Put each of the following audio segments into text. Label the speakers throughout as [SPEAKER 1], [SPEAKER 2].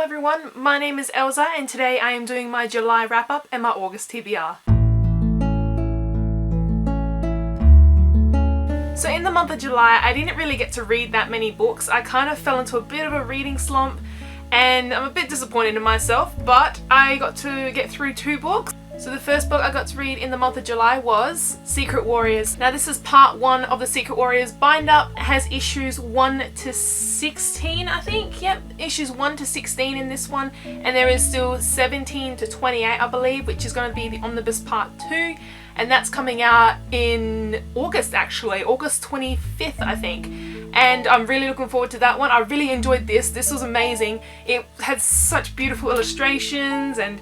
[SPEAKER 1] everyone, my name is Elsa and today I am doing my July wrap up and my August TBR. So in the month of July I didn't really get to read that many books. I kind of fell into a bit of a reading slump and I'm a bit disappointed in myself, but I got to get through 2 books. So the first book I got to read in the month of July was Secret Warriors. Now this is part 1 of the Secret Warriors bind-up. It has issues 1 to 16 I think. Yep, issues 1 to 16 in this one. And there is still 17 to 28 I believe, which is going to be the Omnibus part 2. And that's coming out in August actually, August 25th I think. And I'm really looking forward to that one. I really enjoyed this. This was amazing. It had such beautiful illustrations and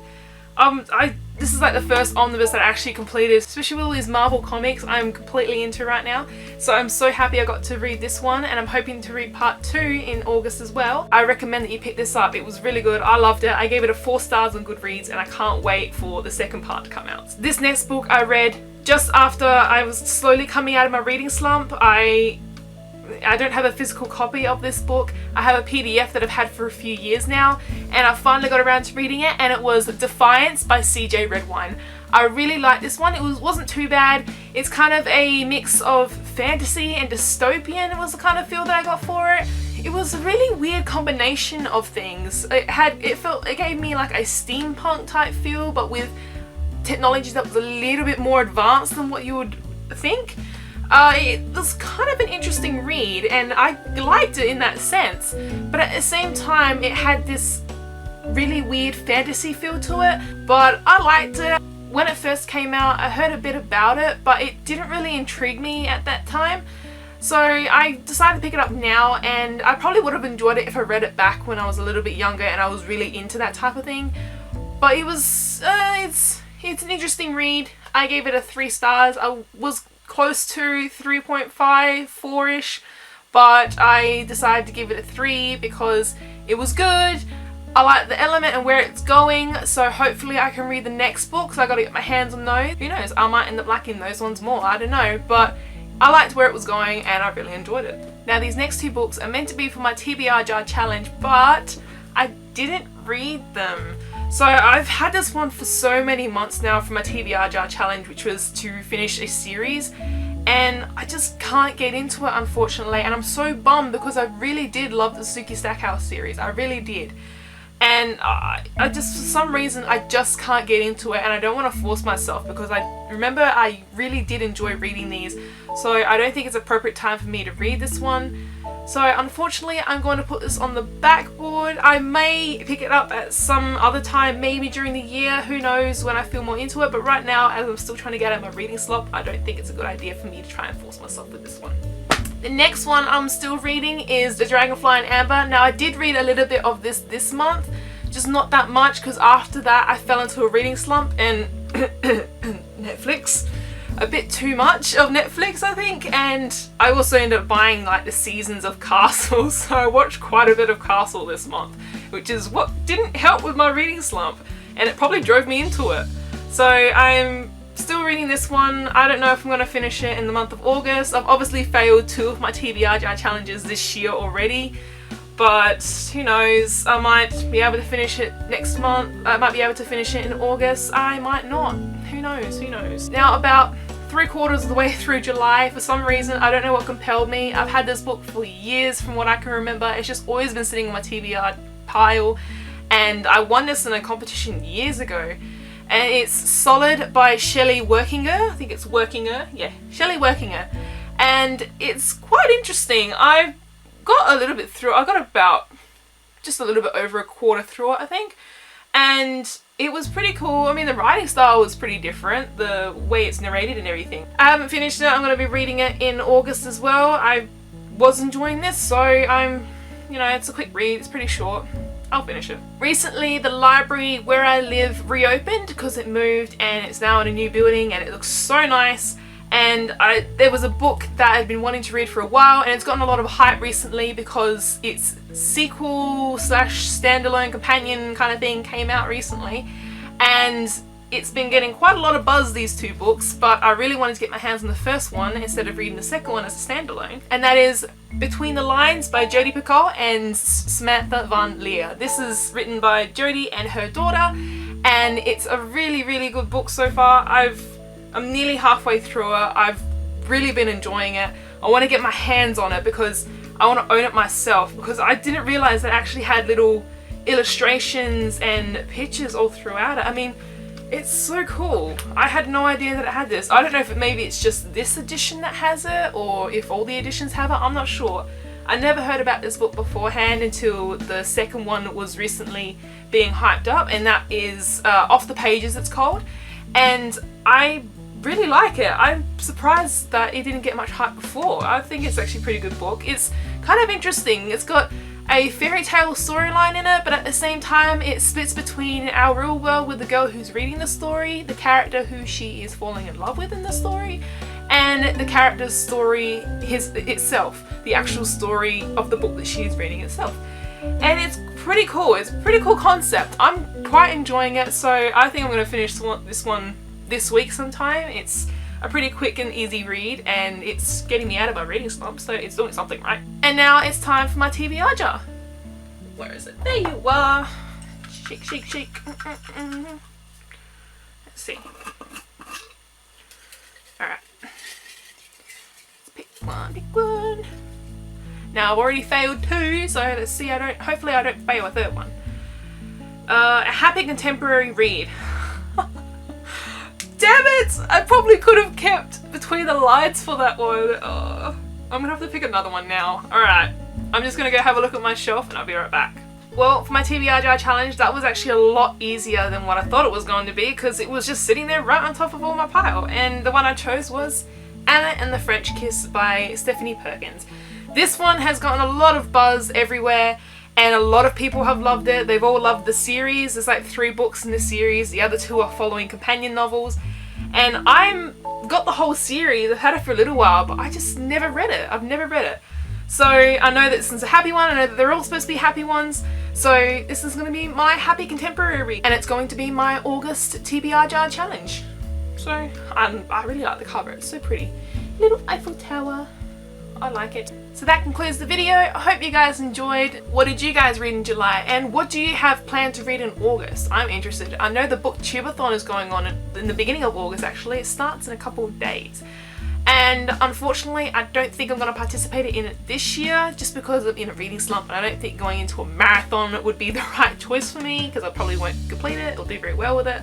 [SPEAKER 1] this is like the first omnibus that I actually completed, especially with all these Marvel comics I'm completely into right now. So I'm so happy I got to read this one and I'm hoping to read part 2 in August as well. I recommend that you pick this up. It was really good. I loved it. I gave it a 4 stars on Goodreads and I can't wait for the second part to come out. This next book I read just after I was slowly coming out of my reading slump. I don't have a physical copy of this book. I have a PDF that I've had for a few years now and I finally got around to reading it, and it was Defiance by CJ Redwine. I really liked this one. It wasn't too bad. It's kind of a mix of fantasy and dystopian. It was the kind of feel that I got for it. It was a really weird combination of things. It gave me like a steampunk type feel, but with technology that was a little bit more advanced than what you would think. It was kind of an interesting read and I liked it in that sense, but at the same time it had this really weird fantasy feel to it, but I liked it. When it first came out I heard a bit about it, but it didn't really intrigue me at that time, so I decided to pick it up now, and I probably would have enjoyed it if I read it back when I was a little bit younger and I was really into that type of thing. But it was it's an interesting read. I gave it a 3 stars. I was close to 3.5, 4-ish, but I decided to give it a 3 because it was good. I like the element and where it's going, so hopefully I can read the next book, so I gotta get my hands on those. Who knows, I might end up liking those ones more, I don't know, but I liked where it was going and I really enjoyed it. Now these next 2 books are meant to be for my TBR jar challenge, but I didn't read them. So I've had this one for so many months now for my TBR jar challenge, which was to finish a series, and I just can't get into it unfortunately, and I'm so bummed because I really did love the Suki Stackhouse series. I really did. And I just, for some reason, I just can't get into it, and I don't want to force myself because I remember I really did enjoy reading these, so I don't think it's appropriate time for me to read this one. So unfortunately I'm going to put this on the backboard. I may pick it up at some other time, maybe during the year, who knows, when I feel more into it, but right now as I'm still trying to get out of my reading slump, I don't think it's a good idea for me to try and force myself with this one. The next one I'm still reading is the Dragonfly Amber. Now I did read a little bit of this month, just not that much, because after that I fell into a reading slump and Netflix. A bit too much of Netflix I think, and I also ended up buying like the seasons of Castle, so I watched quite a bit of Castle this month, which is what didn't help with my reading slump, and it probably drove me into it. So I'm still reading this one. I don't know if I'm going to finish it in the month of August. I've obviously failed 2 of my TBR jar challenges this year already, but who knows, I might be able to finish it next month. I might be able to finish it in August, I might not. Who knows, who knows. Now about 3/4 of the way through July, for some reason, I don't know what compelled me. I've had this book for years from what I can remember. It's just always been sitting on my TBR pile, and I won this in a competition years ago. And it's Solid by Shelley Workinger. I think it's Workinger. Yeah, Shelley Workinger. And it's quite interesting. I got a little bit through it. I got about just a little bit over a quarter through it, I think. And it was pretty cool. I mean, the writing style was pretty different, the way it's narrated and everything. I haven't finished it. I'm going to be reading it in August as well. I was enjoying this, so it's a quick read. It's pretty short. I'll finish it. Recently, the library where I live reopened because it moved and it's now in a new building and it looks so nice. And there was a book that I'd been wanting to read for a while, and it's gotten a lot of hype recently because its sequel / standalone companion kind of thing came out recently, and it's been getting quite a lot of buzz, these two books, but I really wanted to get my hands on the first one instead of reading the second one as a standalone. And that is Between the Lines by Jodi Picoult and Samantha van Leer. This is written by Jodi and her daughter, and it's a really, really good book so far. I'm nearly halfway through it. I've really been enjoying it. I want to get my hands on it because I want to own it myself, because I didn't realize it actually had little illustrations and pictures all throughout it. I mean, it's so cool. I had no idea that it had this. I don't know if maybe it's just this edition that has it, or if all the editions have it. I'm not sure. I never heard about this book beforehand until the second one was recently being hyped up, and that is Off the Pages, it's called. And I really like it. I'm surprised that it didn't get much hype before. I think it's actually a pretty good book. It's kind of interesting. It's got a fairy tale storyline in it, but at the same time it splits between our real world with the girl who's reading the story, the character who she is falling in love with in the story, and the character's story itself, the actual story of the book that she's reading itself. And it's pretty cool. It's a pretty cool concept. I'm quite enjoying it, so I think I'm going to finish this one this week sometime. It's a pretty quick and easy read, and it's getting me out of my reading slump, so it's doing something right. And now it's time for my TBR jar. Where is it? There you are. Shake, shake, shake. Let's see. Alright. Let's pick one. Now I've already failed 2, so let's see, hopefully I don't fail a 3rd one. A happy contemporary read. Damn it! I probably could have kept Between the Lines for that one. Oh, I'm gonna have to pick another one now. Alright, I'm just gonna go have a look at my shelf and I'll be right back. Well, for my TBR jar challenge, that was actually a lot easier than what I thought it was going to be, because it was just sitting there right on top of all my pile. And the one I chose was Anna and the French Kiss by Stephanie Perkins. This one has gotten a lot of buzz everywhere, and a lot of people have loved it. They've all loved the series. There's like 3 books in the series. The other 2 are following companion novels. And I've got the whole series. I've had it for a little while, but I just never read it. I've never read it. So I know that this is a happy one. I know that they're all supposed to be happy ones. So this is going to be my happy contemporary read. And it's going to be my August TBR jar challenge. So I really like the cover. It's so pretty. Little Eiffel Tower. I like it. So that concludes the video. I hope you guys enjoyed. What did you guys read in July, and what do you have planned to read in August? I'm interested. I know the BookTube-A-Thon is going on in the beginning of August actually. It starts in a couple of days. And unfortunately I don't think I'm going to participate in it this year, just because of reading slump, and I don't think going into a marathon would be the right choice for me, because I probably won't complete it or do very well with it.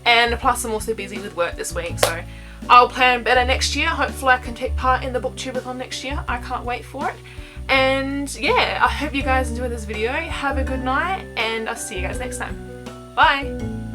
[SPEAKER 1] And plus I'm also busy with work this week, so I'll plan better next year. Hopefully I can take part in the BookTube-A-Thon next year. I can't wait for it. And yeah, I hope you guys enjoyed this video. Have a good night, and I'll see you guys next time. Bye!